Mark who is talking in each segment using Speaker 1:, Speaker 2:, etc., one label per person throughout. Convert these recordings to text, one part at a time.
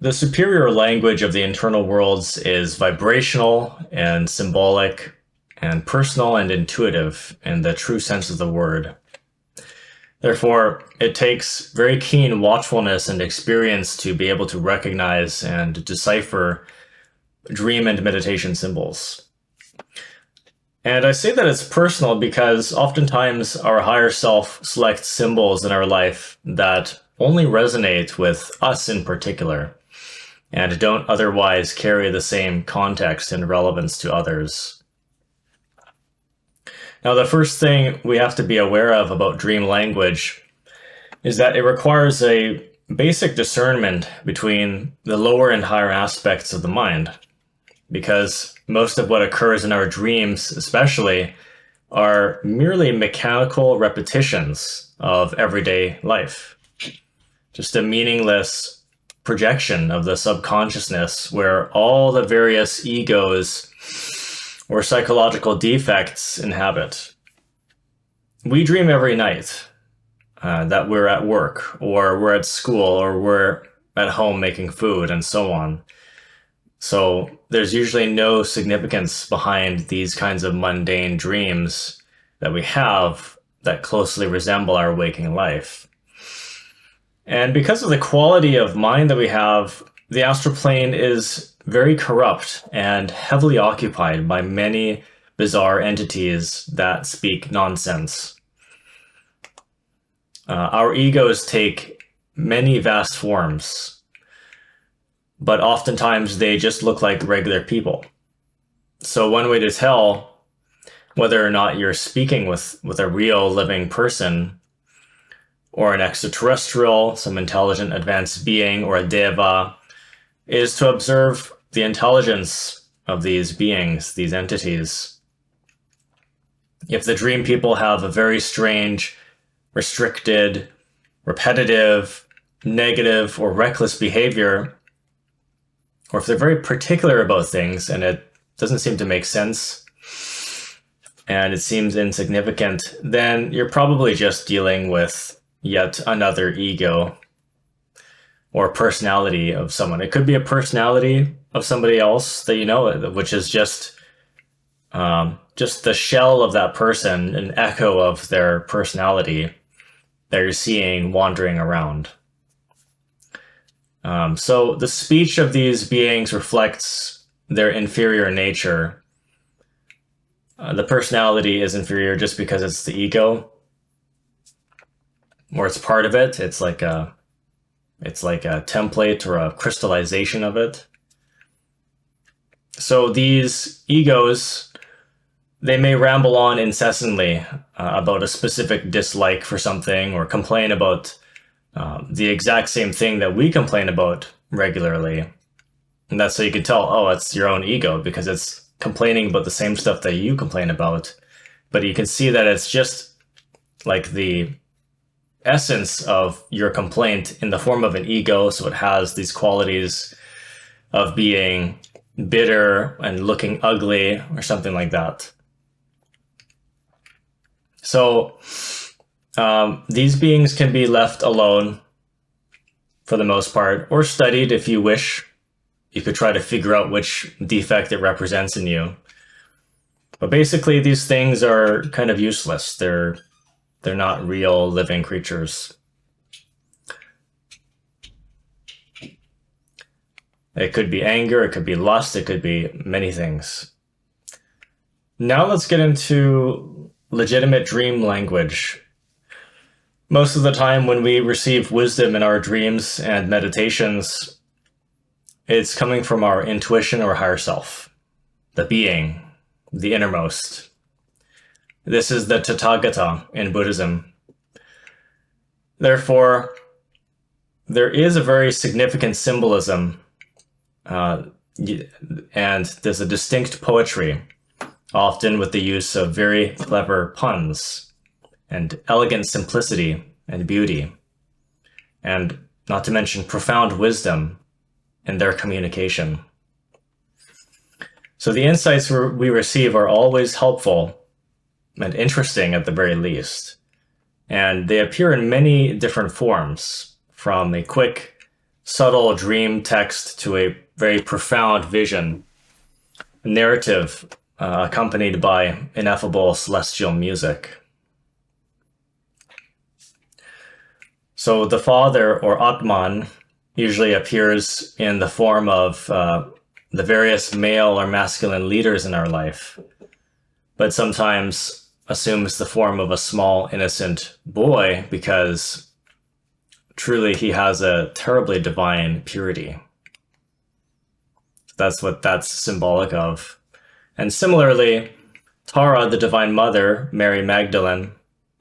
Speaker 1: The superior language of the internal worlds is vibrational and symbolic and personal and intuitive in the true sense of the word. Therefore, it takes very keen watchfulness and experience to be able to recognize and decipher dream and meditation symbols. And I say that it's personal because oftentimes our higher self selects symbols in our life that only resonate with us in particular and don't otherwise carry the same context and relevance to others. Now, the first thing we have to be aware of about dream language is that it requires a basic discernment between the lower and higher aspects of the mind, because most of what occurs in our dreams, especially, are merely mechanical repetitions of everyday life. Just a meaningless projection of the subconsciousness where all the various egos or psychological defects inhabit. We dream every night that we're at work, or we're at school, or we're at home making food, and so on. So there's usually no significance behind these kinds of mundane dreams that we have that closely resemble our waking life. And because of the quality of mind that we have, the astral plane is very corrupt and heavily occupied by many bizarre entities that speak nonsense. Our egos take many vast forms, but oftentimes they just look like regular people. So one way to tell whether or not you're speaking with a real living person or an extraterrestrial, some intelligent advanced being, or a deva, is to observe the intelligence of these beings, these entities. If the dream people have a very strange, restricted, repetitive, negative, or reckless behavior, or if they're very particular about things and it doesn't seem to make sense and it seems insignificant, then you're probably just dealing with yet another ego or personality of someone. It could be a personality of somebody else that you know, which is just the shell of that person, an echo of their personality that you're seeing wandering around. So the speech of these beings reflects their inferior nature. The personality is inferior just because it's the ego, or it's part of it. It's like a template or a crystallization of it. So these egos, they may ramble on incessantly about a specific dislike for something, or complain about the exact same thing that we complain about regularly. And that's how you can tell, oh, it's your own ego, because it's complaining about the same stuff that you complain about. But you can see that it's just like the essence of your complaint in the form of an ego. So it has these qualities of being bitter and looking ugly or something like that. So these beings can be left alone for the most part, or studied if you wish. You could try to figure out which defect it represents in you. But basically, these things are kind of useless. They're not real living creatures. It could be anger, it could be lust, it could be many things. Now let's get into legitimate dream language. Most of the time when we receive wisdom in our dreams and meditations, it's coming from our intuition or higher self, the being, the innermost. This is the Tathagata in Buddhism. Therefore, there is a very significant symbolism, and there's a distinct poetry, often with the use of very clever puns and elegant simplicity and beauty, and not to mention profound wisdom in their communication. So the insights we receive are always helpful and interesting at the very least. And they appear in many different forms, from a quick subtle dream text to a very profound vision, a narrative accompanied by ineffable celestial music. So the Father, or Atman, usually appears in the form of the various male or masculine leaders in our life, but sometimes assumes the form of a small, innocent boy because truly he has a terribly divine purity. That's what that's symbolic of. And similarly, Tara, the Divine Mother, Mary Magdalene,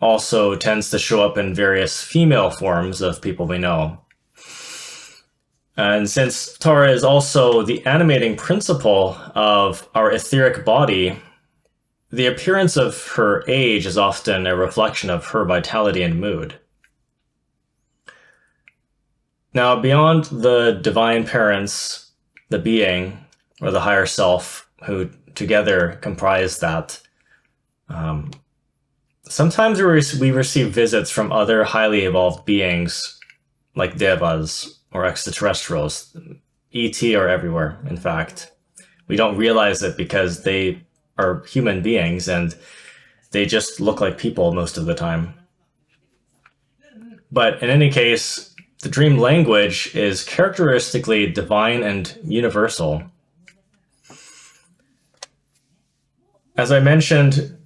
Speaker 1: also tends to show up in various female forms of people we know. And since Tara is also the animating principle of our etheric body, the appearance of her age is often a reflection of her vitality and mood. Now, beyond the divine parents, the being, or the higher self, who together comprise that, sometimes we receive visits from other highly evolved beings, like devas or extraterrestrials. ET are everywhere, in fact. We don't realize it because they are human beings and they just look like people most of the time. But in any case, the dream language is characteristically divine and universal. As I mentioned,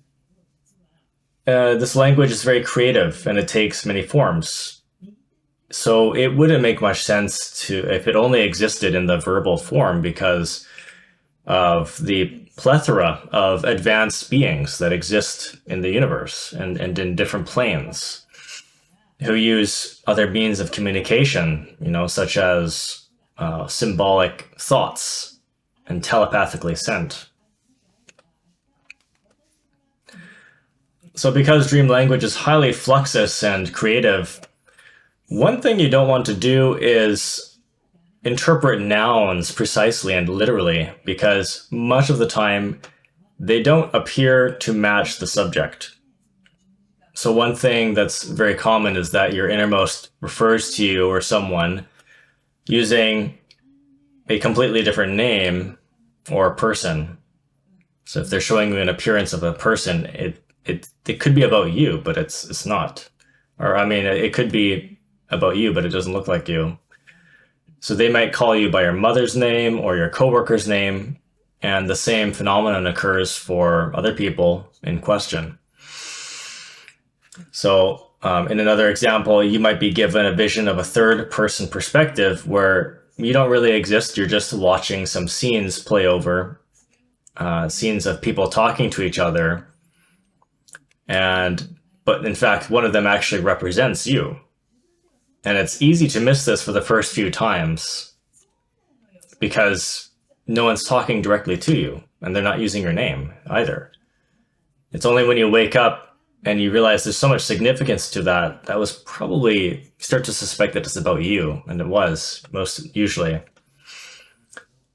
Speaker 1: this language is very creative and it takes many forms. So it wouldn't make much sense if it only existed in the verbal form because of the plethora of advanced beings that exist in the universe and in different planes who use other means of communication, such as symbolic thoughts and telepathically sent. So because dream language is highly fluxus and creative, one thing you don't want to do is interpret nouns precisely and literally, because much of the time they don't appear to match the subject. So one thing that's very common is that your innermost refers to you or someone using a completely different name or person. So if they're showing you an appearance of a person, it could be about you, but it's not. Or it could be about you, but it doesn't look like you. So they might call you by your mother's name or your coworker's name, and the same phenomenon occurs for other people in question. So in another example, you might be given a vision of a third person perspective where you don't really exist, you're just watching some scenes play over, scenes of people talking to each other, but in fact, one of them actually represents you. And it's easy to miss this for the first few times because no one's talking directly to you and they're not using your name either. It's only when you wake up and you realize there's so much significance to that was probably start to suspect that it's about you, and it was most usually.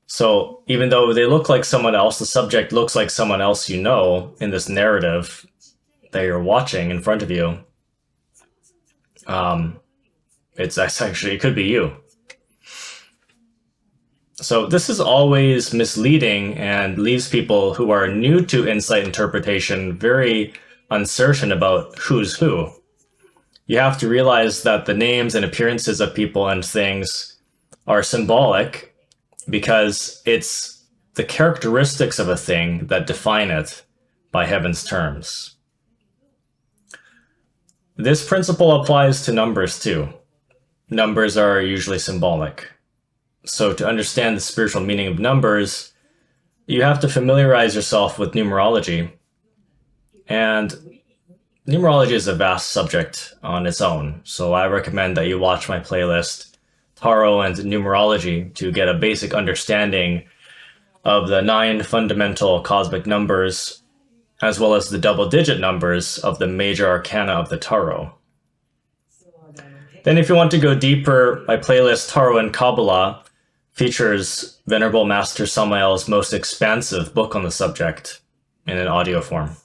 Speaker 1: So even though they look like someone else, the subject looks like someone else in this narrative that you're watching in front of you. It could be you. So this is always misleading and leaves people who are new to insight interpretation very uncertain about who's who. You have to realize that the names and appearances of people and things are symbolic because it's the characteristics of a thing that define it by heaven's terms. This principle applies to numbers too. Numbers are usually symbolic. So to understand the spiritual meaning of numbers, you have to familiarize yourself with numerology. And numerology is a vast subject on its own. So I recommend that you watch my playlist, Tarot and Numerology, to get a basic understanding of the 9 fundamental cosmic numbers, as well as the double-digit numbers of the major arcana of the Tarot. Then if you want to go deeper, my playlist Tarot and Kabbalah features Venerable Master Samael's most expansive book on the subject in an audio form.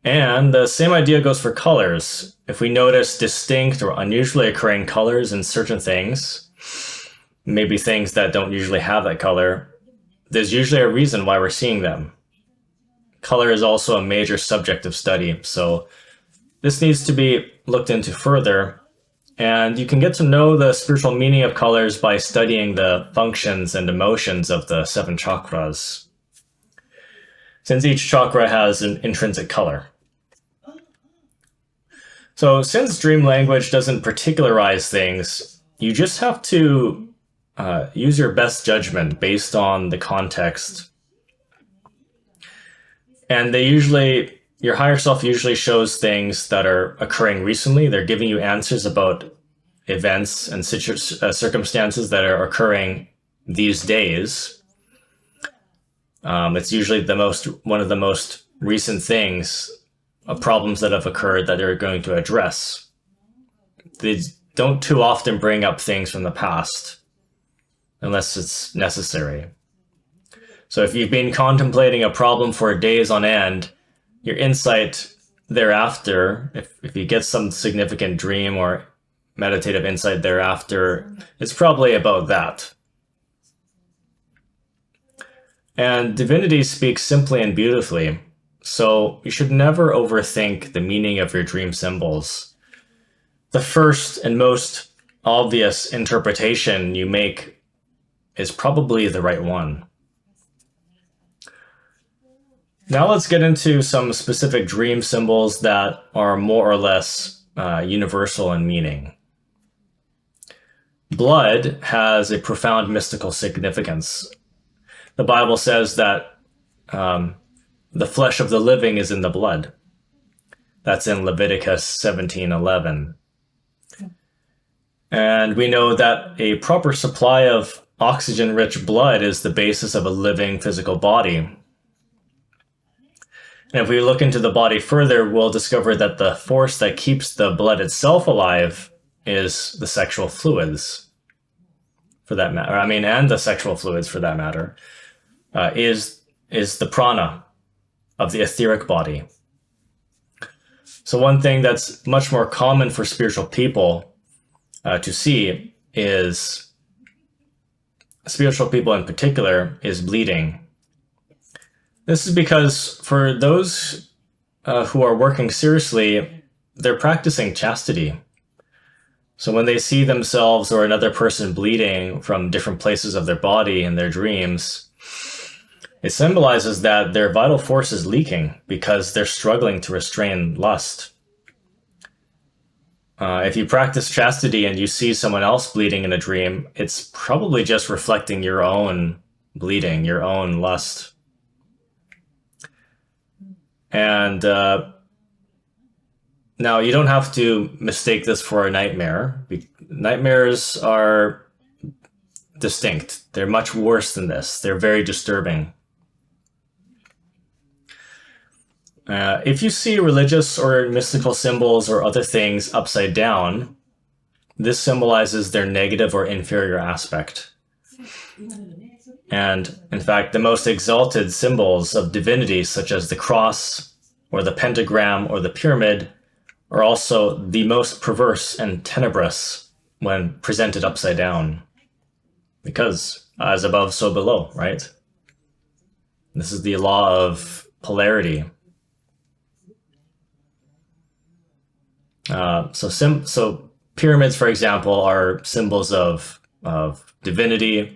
Speaker 1: And the same idea goes for colors. If we notice distinct or unusually occurring colors in certain things, maybe things that don't usually have that color, there's usually a reason why we're seeing them. Color is also a major subject of study, so this needs to be looked into further. And you can get to know the spiritual meaning of colors by studying the functions and emotions of the 7 chakras, since each chakra has an intrinsic color. So since dream language doesn't particularize things, you just have to use your best judgment based on the context. And your higher self usually shows things that are occurring recently. They're giving you answers about events and circumstances that are occurring these days. It's usually one of the most recent things of problems that have occurred that they're going to address. They don't too often bring up things from the past unless it's necessary. So if you've been contemplating a problem for days on end, your insight thereafter, if you get some significant dream or meditative insight thereafter, it's probably about that. And divinity speaks simply and beautifully, so you should never overthink the meaning of your dream symbols. The first and most obvious interpretation you make is probably the right one. Now let's get into some specific dream symbols that are more or less universal in meaning. Blood has a profound mystical significance. The Bible says that the flesh of the living is in the blood. That's in Leviticus 17:11. And we know that a proper supply of oxygen-rich blood is the basis of a living physical body. And if we look into the body further, we'll discover that the force that keeps the blood itself alive is the sexual fluids, for that matter. And the sexual fluids, for that matter, is the prana of the etheric body. So one thing that's much more common for spiritual people to see is, spiritual people in particular, is bleeding. This is because for those who are working seriously, they're practicing chastity. So when they see themselves or another person bleeding from different places of their body in their dreams, it symbolizes that their vital force is leaking because they're struggling to restrain lust. If you practice chastity and you see someone else bleeding in a dream, it's probably just reflecting your own bleeding, your own lust. And now you don't have to mistake this for a nightmare. Nightmares are distinct. They're much worse than this. They're very disturbing. If you see religious or mystical symbols or other things upside down, this symbolizes their negative or inferior aspect. And in fact, the most exalted symbols of divinity, such as the cross or the pentagram or the pyramid, are also the most perverse and tenebrous when presented upside down. Because as above, so below, right? This is the law of polarity. So pyramids, for example, are symbols of divinity,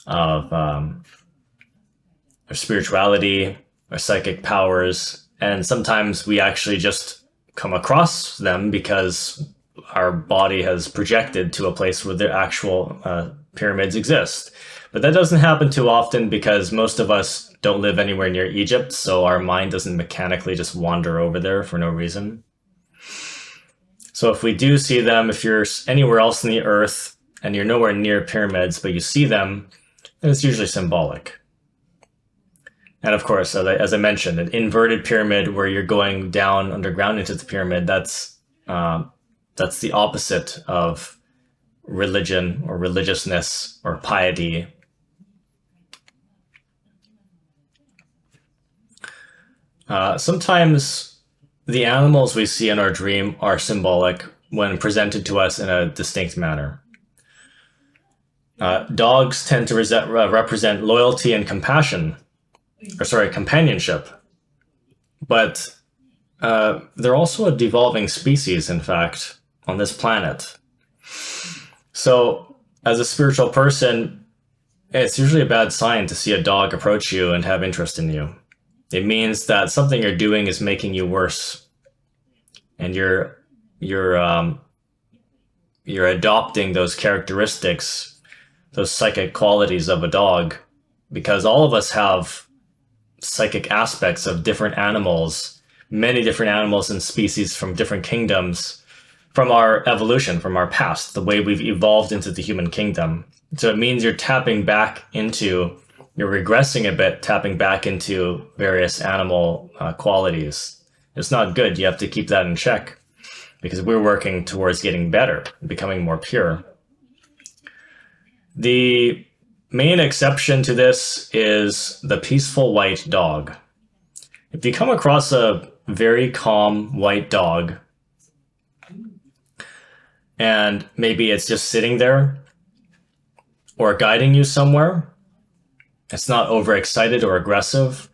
Speaker 1: of spirituality, or psychic powers, and sometimes we actually just come across them because our body has projected to a place where the actual pyramids exist. But that doesn't happen too often because most of us don't live anywhere near Egypt, so our mind doesn't mechanically just wander over there for no reason. So if we do see them, if you're anywhere else in the earth and you're nowhere near pyramids, but you see them, then it's usually symbolic. And of course, as I mentioned, an inverted pyramid where you're going down underground into the pyramid, that's the opposite of religion or religiousness or piety. Sometimes the animals we see in our dream are symbolic when presented to us in a distinct manner. Dogs tend to represent loyalty and companionship. But they're also a devolving species, in fact, on this planet. So, as a spiritual person, it's usually a bad sign to see a dog approach you and have interest in you. It means that something you're doing is making you worse, and you're adopting those characteristics, those psychic qualities of a dog, because all of us have psychic aspects of different animals, many different animals and species from different kingdoms, from our evolution, from our past, the way we've evolved into the human kingdom. So it means you're regressing a bit, tapping back into various animal qualities. It's not good. You have to keep that in check, because we're working towards getting better, becoming more pure. The main exception to this is the peaceful white dog. If you come across a very calm white dog, and maybe it's just sitting there or guiding you somewhere, it's not overexcited or aggressive,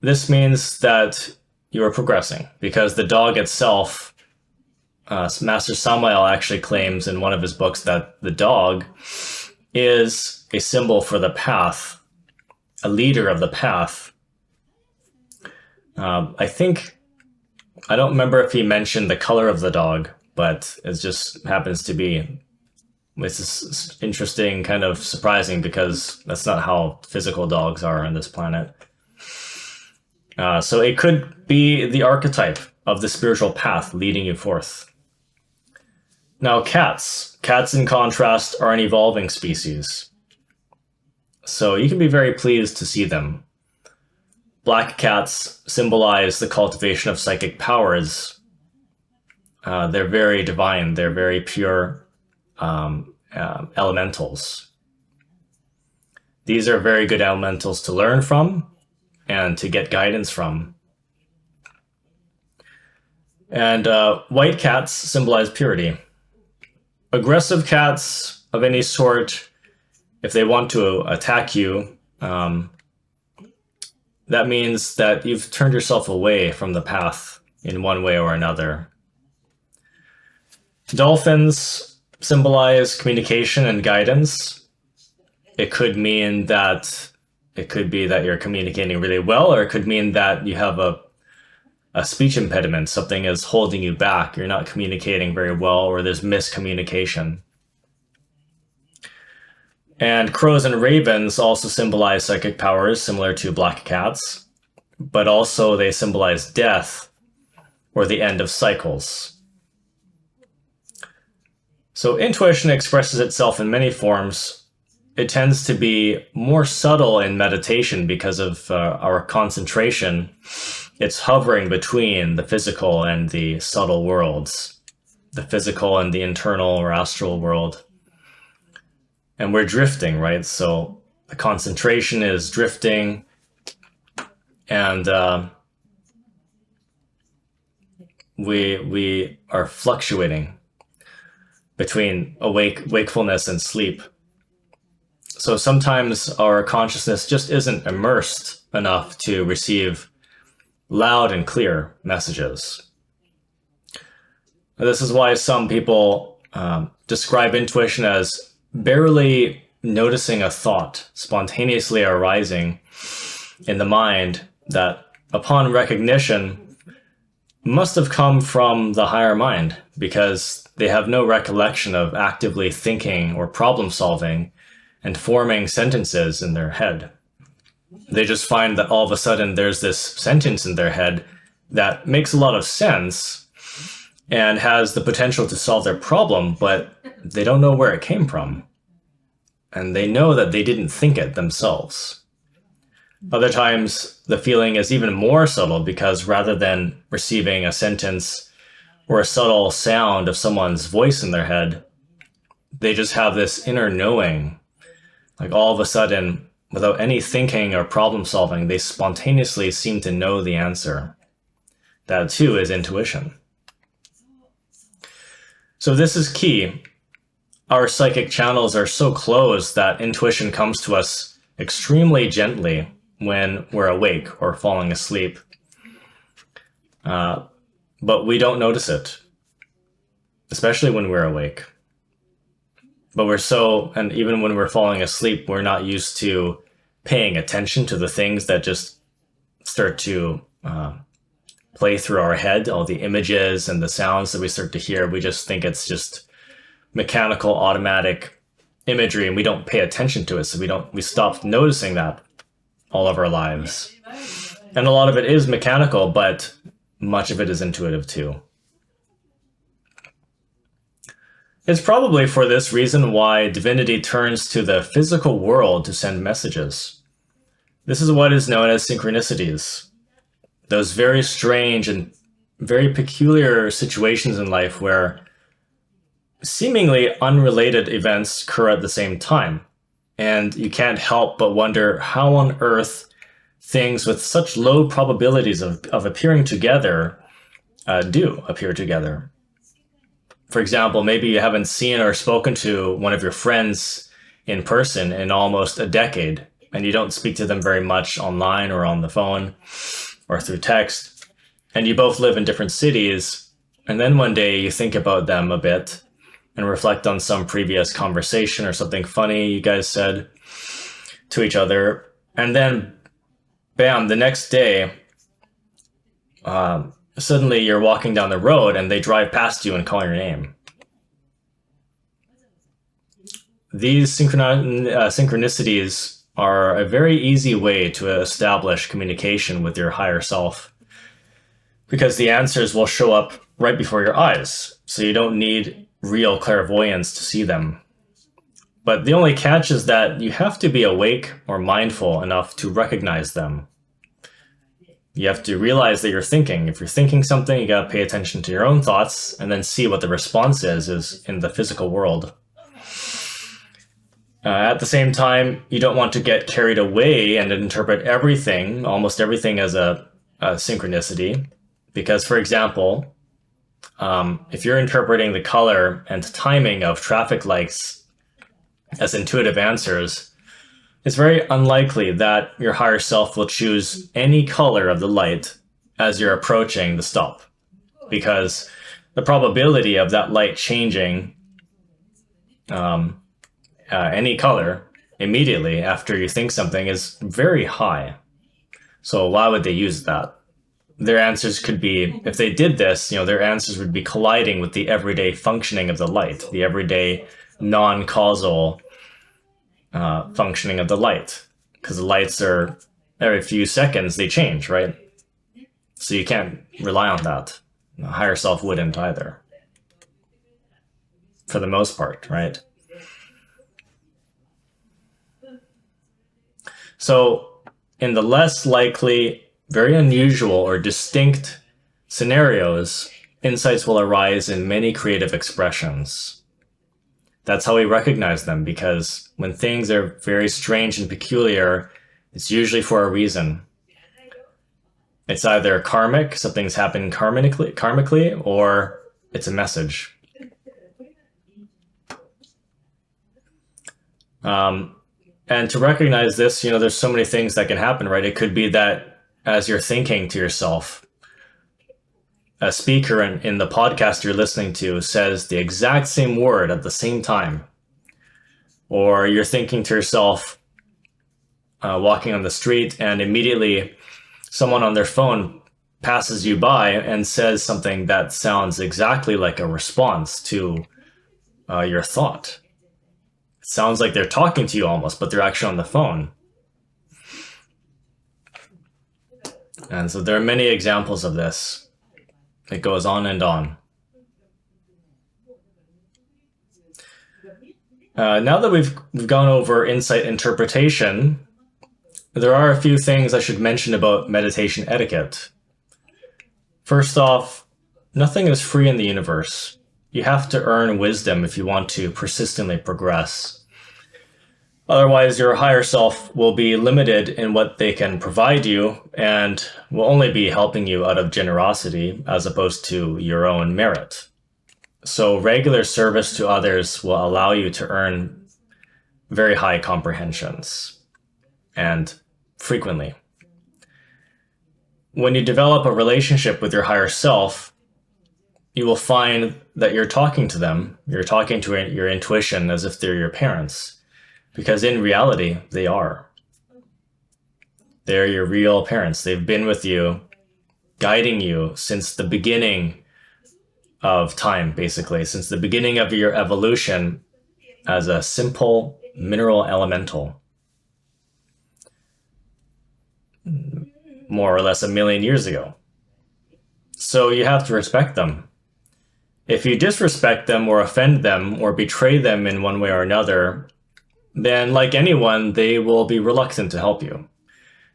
Speaker 1: this means that you are progressing, because the dog itself, Master Samael actually claims in one of his books that the dog is a symbol for the path, a leader of the path. I don't remember if he mentioned the color of the dog, but it just happens to be. This is interesting, kind of surprising, because that's not how physical dogs are on this planet. So it could be the archetype of the spiritual path leading you forth. Now, cats. Cats, in contrast, are an evolving species. So you can be very pleased to see them. Black cats symbolize the cultivation of psychic powers. They're very divine. They're very pure elementals. These are very good elementals to learn from and to get guidance from. And white cats symbolize purity. Aggressive cats of any sort, if they want to attack you, that means that you've turned yourself away from the path in one way or another. Dolphins symbolize communication and guidance. It could mean that you're communicating really well, or it could mean that you have a speech impediment, something is holding you back, you're not communicating very well, or there's miscommunication. And crows and ravens also symbolize psychic powers, similar to black cats, but also they symbolize death or the end of cycles. So intuition expresses itself in many forms. It tends to be more subtle in meditation because of our concentration. It's hovering between the physical and the subtle worlds, the physical and the internal or astral world. And we're drifting, right? So the concentration is drifting, and we are fluctuating between wakefulness and sleep. So sometimes our consciousness just isn't immersed enough to receive loud and clear messages. This is why some people describe intuition as barely noticing a thought spontaneously arising in the mind that, upon recognition, must have come from the higher mind, because they have no recollection of actively thinking or problem solving and forming sentences in their head. They just find that all of a sudden there's this sentence in their head that makes a lot of sense and has the potential to solve their problem, but they don't know where it came from. And they know that they didn't think it themselves. Other times, the feeling is even more subtle, because rather than receiving a sentence or a subtle sound of someone's voice in their head, they just have this inner knowing. Like all of a sudden, without any thinking or problem solving, they spontaneously seem to know the answer. That too is intuition. So this is key. Our psychic channels are so closed that intuition comes to us extremely gently when we're awake or falling asleep. But we don't notice it, especially when we're awake. But and even when we're falling asleep, we're not used to paying attention to the things that just start to play through our head, all the images and the sounds that we start to hear. We just think it's just mechanical, automatic imagery, and we don't pay attention to it. So we stop noticing that all of our lives. And a lot of it is mechanical, but much of it is intuitive too. It's probably for this reason why divinity turns to the physical world to send messages. This is what is known as synchronicities. Those very strange and very peculiar situations in life where seemingly unrelated events occur at the same time. And you can't help but wonder how on earth things with such low probabilities of appearing together do appear together. For example, maybe you haven't seen or spoken to one of your friends in person in almost a decade, and you don't speak to them very much online or on the phone or through text, and you both live in different cities, and then one day you think about them a bit and reflect on some previous conversation or something funny you guys said to each other, and then bam, the next day, suddenly you're walking down the road and they drive past you and call your name. These synchronicities are a very easy way to establish communication with your higher self, because the answers will show up right before your eyes, so you don't need real clairvoyance to see them. But the only catch is that you have to be awake or mindful enough to recognize them. You have to realize that you're thinking. If you're thinking something, you gotta pay attention to your own thoughts and then see what the response is in the physical world. At the same time, you don't want to get carried away and interpret everything, almost everything, as a synchronicity. Because, for example, if you're interpreting the color and timing of traffic lights as intuitive answers, it's very unlikely that your higher self will choose any color of the light as you're approaching the stop, because the probability of that light changing any color immediately after you think something is very high. So why would they use that? Their answers could be, if they did this, their answers would be colliding with the everyday functioning of the light, the everyday non-causal functioning of the light, because the lights are every few seconds they change, right? So you can't rely on that. The higher self wouldn't either, for the most part, right? So in the less likely, very unusual or distinct scenarios, insights will arise in many creative expressions. That's how we recognize them, because when things are very strange and peculiar, it's usually for a reason. It's either karmic, something's happened karmically, or it's a message. And to recognize this, there's so many things that can happen, right? It could be that as you're thinking to yourself, a speaker in the podcast you're listening to says the exact same word at the same time. Or you're thinking to yourself, walking on the street, and immediately someone on their phone passes you by and says something that sounds exactly like a response to your thought. It sounds like they're talking to you almost, but they're actually on the phone. And so there are many examples of this. It goes on and on. Now that we've gone over insight interpretation, there are a few things I should mention about meditation etiquette. First off, nothing is free in the universe. You have to earn wisdom if you want to persistently progress. Otherwise, your higher self will be limited in what they can provide you and will only be helping you out of generosity as opposed to your own merit. So regular service to others will allow you to earn very high comprehensions and frequently. When you develop a relationship with your higher self, you will find that you're talking to them, you're talking to your intuition as if they're your parents, because in reality, they are. They're your real parents. They've been with you, guiding you since the beginning of time, basically, since the beginning of your evolution as a simple mineral elemental, more or less 1,000,000 years ago. So you have to respect them. If you disrespect them or offend them or betray them in one way or another, then like anyone, they will be reluctant to help you.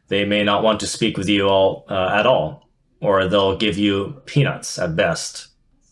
Speaker 1: They may not want to speak with you at all, or they'll give you peanuts at best.